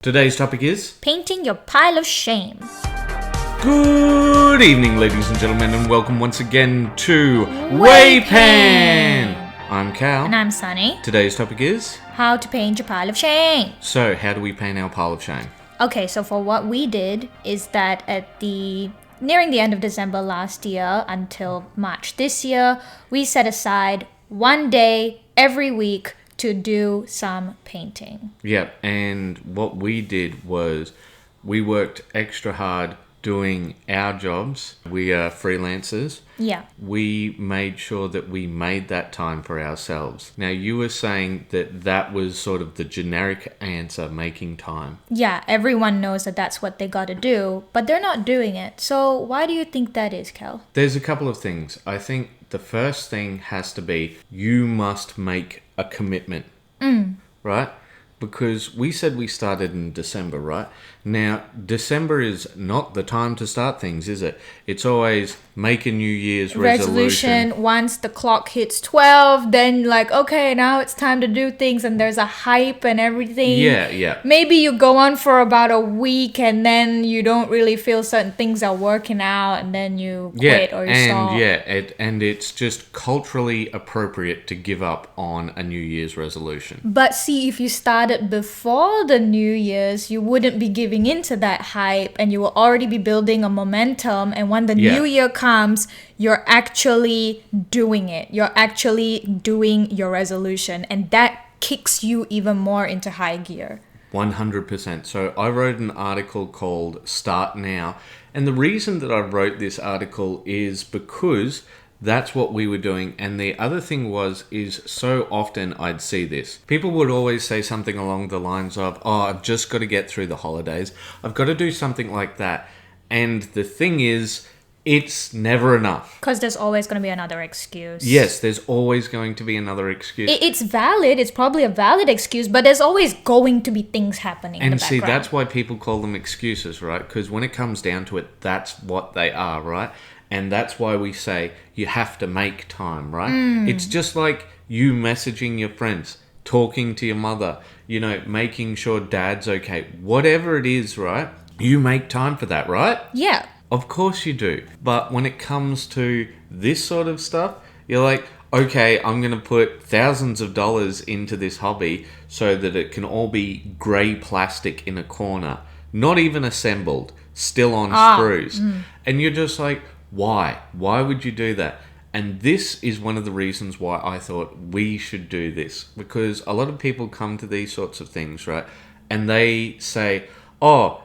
Today's topic is painting your pile of shame. Good evening, ladies and gentlemen, and welcome once again to Waypan. I'm Cal. And I'm Sunny. Today's topic is how to paint your pile of shame. So, how do we paint our pile of shame? Okay, so for what we did is that nearing the end of December last year until March this year, we set aside one day every week to do some painting. Yeah, and what we did was we worked extra hard doing our jobs. We are freelancers. Yeah. We made sure that we made that time for ourselves. Now, you were saying that was sort of the generic answer, making time. Yeah, everyone knows that that's what they got to do, but they're not doing it. So why do you think that is, Kel? There's a couple of things. I think the first thing has to be you must make a commitment, right? Because we said we started in December, right? Now, December is not the time to start things, is it? It's always make a New Year's resolution. Once the clock hits 12, then okay, now it's time to do things, and there's a hype and everything. Yeah. Maybe you go on for about a week, and then you don't really feel certain things are working out, and then you quit or you stop. And it's just culturally appropriate to give up on a New Year's resolution. But see, if you started before the New Year's, you wouldn't be giving into that hype, and you will already be building a momentum, and when the New Year comes, you're actually doing it. You're actually doing your resolution, and that kicks you even more into high gear. 100%. So I wrote an article called Start Now, and the reason that I wrote this article is because that's what we were doing. And the other thing is so often I'd see this. People would always say something along the lines of, oh, I've just got to get through the holidays. I've got to do something like that. And the thing is, it's never enough. Because there's always going to be another excuse. Yes, there's always going to be another excuse. It's valid. It's probably a valid excuse, but there's always going to be things happening in the background. And see, that's why people call them excuses, right? Because when it comes down to it, that's what they are, right? And that's why we say you have to make time, right? It's just like you messaging your friends, talking to your mother, making sure dad's okay. Whatever it is, right? You make time for that, right? Yeah. Of course you do. But when it comes to this sort of stuff, you're like, okay, I'm going to put thousands of dollars into this hobby so that it can all be grey plastic in a corner, not even assembled, still on screws. And you're just like, why? Why would you do that? And this is one of the reasons why I thought we should do this. Because a lot of people come to these sorts of things, right? And they say, oh,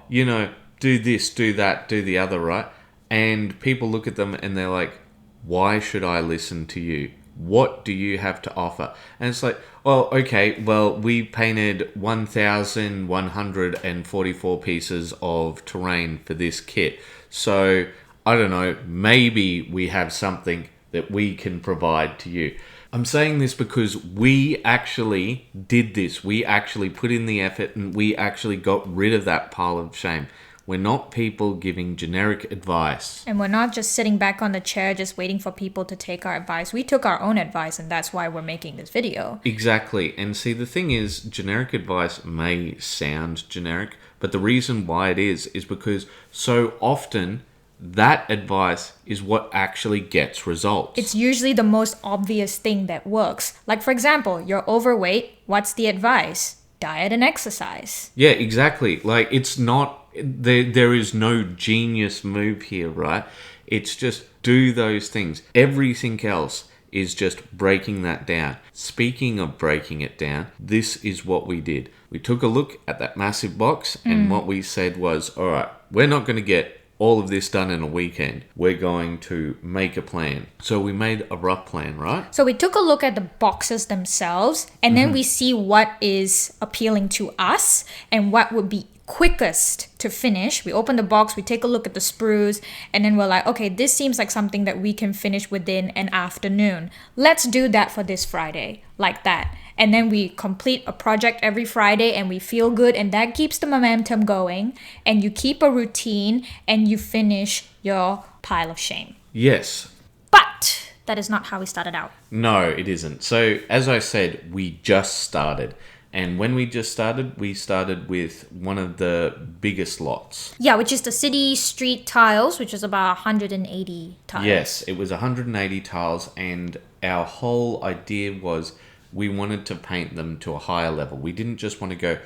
do this, do that, do the other, right? And people look at them and they're like, why should I listen to you? What do you have to offer? And it's like, we painted 1,144 pieces of terrain for this kit. So I don't know, maybe we have something that we can provide to you. I'm saying this because we actually did this. We actually put in the effort and we actually got rid of that pile of shame. We're not people giving generic advice. And we're not just sitting back on the chair just waiting for people to take our advice. We took our own advice, and that's why we're making this video. Exactly. And see, the thing is, generic advice may sound generic, but the reason why it is because so often that advice is what actually gets results. It's usually the most obvious thing that works. Like, for example, you're overweight. What's the advice? Diet and exercise. Yeah, exactly. Like, it's not... There is no genius move here, right? It's just do those things. Everything else is just breaking that down. Speaking of breaking it down, this is what we did. We took a look at that massive box, and what we said was, all right, we're not going to get all of this done in a weekend. We're going to make a plan. So we made a rough plan, right? So we took a look at the boxes themselves, and then we see what is appealing to us and what would be quickest to finish. We open the box, we take a look at the sprues, and then we're like, okay, this seems like something that we can finish within an afternoon. Let's do that for this Friday, like that. And then we complete a project every Friday and we feel good, and that keeps the momentum going, and you keep a routine and you finish your pile of shame. Yes. But that is not how we started out. No, it isn't. So as I said, we just started. And when we started with one of the biggest lots. Yeah, which is the city street tiles, which is about 180 tiles. Yes, it was 180 tiles, and our whole idea was we wanted to paint them to a higher level. We didn't just want to go,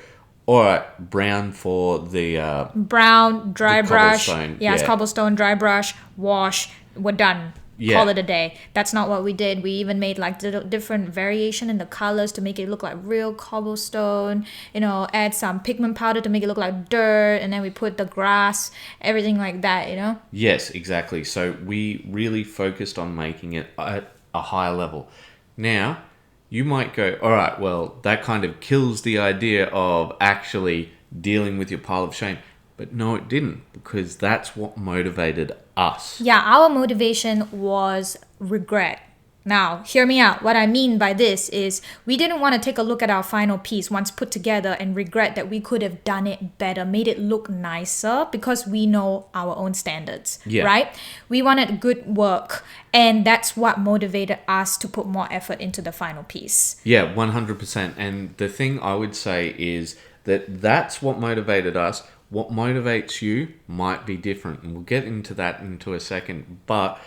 all right, brown for the brown, dry the brush. cobblestone, It's yeah. cobblestone, dry brush, wash, we're done. Yeah. Call it a day. That's not what we did. We even made like different variation in the colors to make it look like real cobblestone. Add some pigment powder to make it look like dirt, and then we put the grass, everything like that. Yes, exactly. So we really focused on making it at a higher level. Now, you might go, all right, well, that kind of kills the idea of actually dealing with your pile of shame. But no, it didn't, because that's what motivated us. Yeah, our motivation was regret. Now, hear me out. What I mean by this is we didn't want to take a look at our final piece once put together and regret that we could have done it better, made it look nicer, because we know our own standards, Yeah. right? We wanted good work, and that's what motivated us to put more effort into the final piece. Yeah, 100%. And the thing I would say is that that's what motivated us. What motivates you might be different, and we'll get into that into a second. But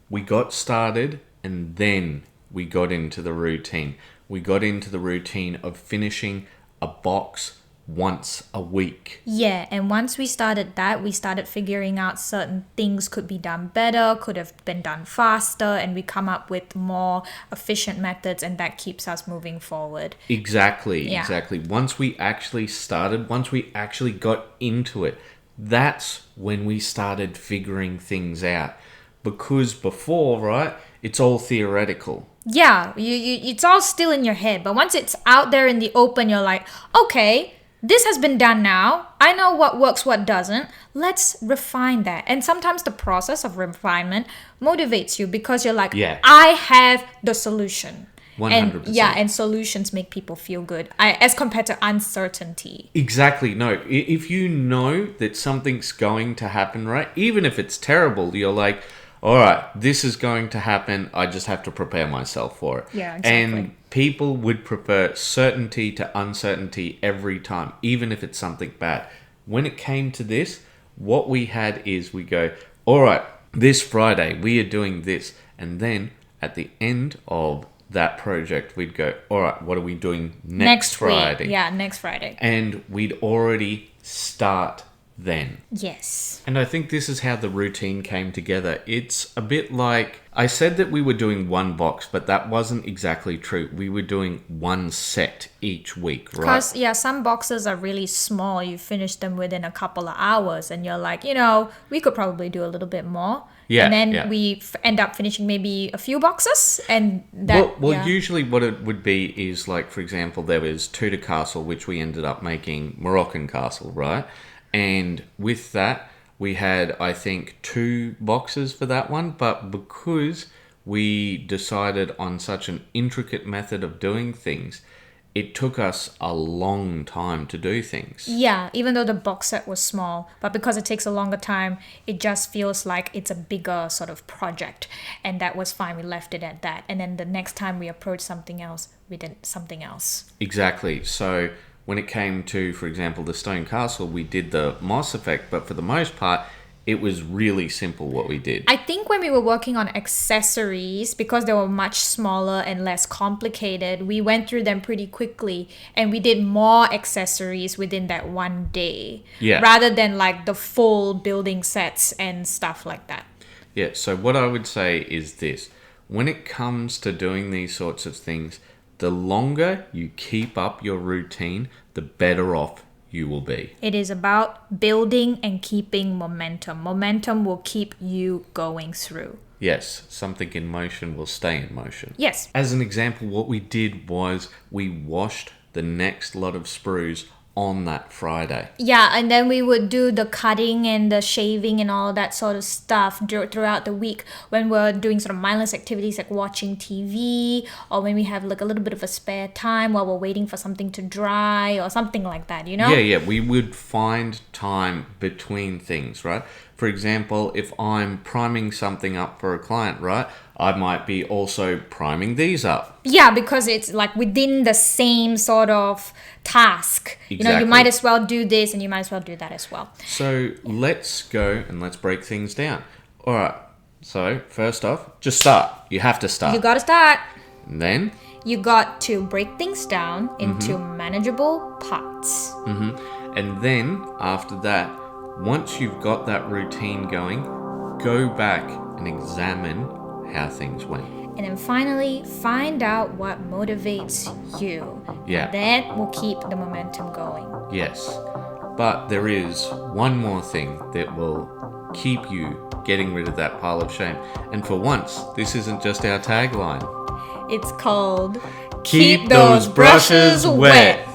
we got started, and then we got into the routine. We got into the routine of finishing a box once a week. Yeah, and once we started that, we started figuring out certain things could be done better, could have been done faster, and we come up with more efficient methods, and that keeps us moving forward. Exactly, Yeah. exactly. Once we actually got into it, that's when we started figuring things out. Because before, right, it's all theoretical. Yeah, it's all still in your head, but once it's out there in the open, you're like, okay, this has been done now. I know what works, what doesn't. Let's refine that. And sometimes the process of refinement motivates you because you're like, Yeah. I have the solution. 100%. And yeah, and solutions make people feel good as compared to uncertainty. Exactly. No, if you know that something's going to happen, right, even if it's terrible, you're like, all right, this is going to happen. I just have to prepare myself for it. Yeah, exactly. And people would prefer certainty to uncertainty every time, even if it's something bad. When it came to this, what we had is we go, all right, this Friday we are doing this. And then at the end of that project, we'd go, all right, what are we doing next Friday? Week. Yeah, next Friday. And we'd already start then. Yes. And I think this is how the routine came together. It's a bit like, I said that we were doing one box, but that wasn't exactly true. We were doing one set each week, right? Because, yeah, some boxes are really small. You finish them within a couple of hours and you're like, we could probably do a little bit more. Yeah, and then yeah. we end up finishing maybe a few boxes, and that. Well, yeah. usually what it would be is like, for example, there was Tudor Castle, which we ended up making Moroccan Castle, right? And with that, we had, I think, 2 boxes for that one. But because we decided on such an intricate method of doing things, it took us a long time to do things. Yeah, even though the box set was small, but because it takes a longer time, it just feels like it's a bigger sort of project. And that was fine. We left it at that. And then the next time we approached something else, we did something else. Exactly. So when it came to, for example, the Stone Castle, we did the moss effect, but for the most part, it was really simple what we did. I think when we were working on accessories, because they were much smaller and less complicated, we went through them pretty quickly and we did more accessories within that one day. Yeah. Rather than like the full building sets and stuff like that. Yeah, so what I would say is this. When it comes to doing these sorts of things, the longer you keep up your routine, the better off you will be. It is about building and keeping momentum. Momentum will keep you going through. Yes, something in motion will stay in motion. Yes. As an example, what we did was we washed the next lot of sprues on that Friday. Yeah, and then we would do the cutting and the shaving and all that sort of stuff throughout the week when we're doing sort of mindless activities like watching TV, or when we have like a little bit of a spare time while we're waiting for something to dry or something like that, Yeah, we would find time between things, right? For example, if I'm priming something up for a client, right, I might be also priming these up. Yeah, because it's like within the same sort of task. You know, you Exactly. might as well do this and you might as well do that as well. So let's go and let's break things down. All right. So first off, just start. You have to start. You got to start. And then, You got to break things down into manageable parts. and then after that, once you've got that routine going, go back and examine how things went. And then finally, find out what motivates you. Yeah. That will keep the momentum going. Yes. But there is one more thing that will keep you getting rid of that pile of shame. And for once, this isn't just our tagline. It's called Keep those brushes wet.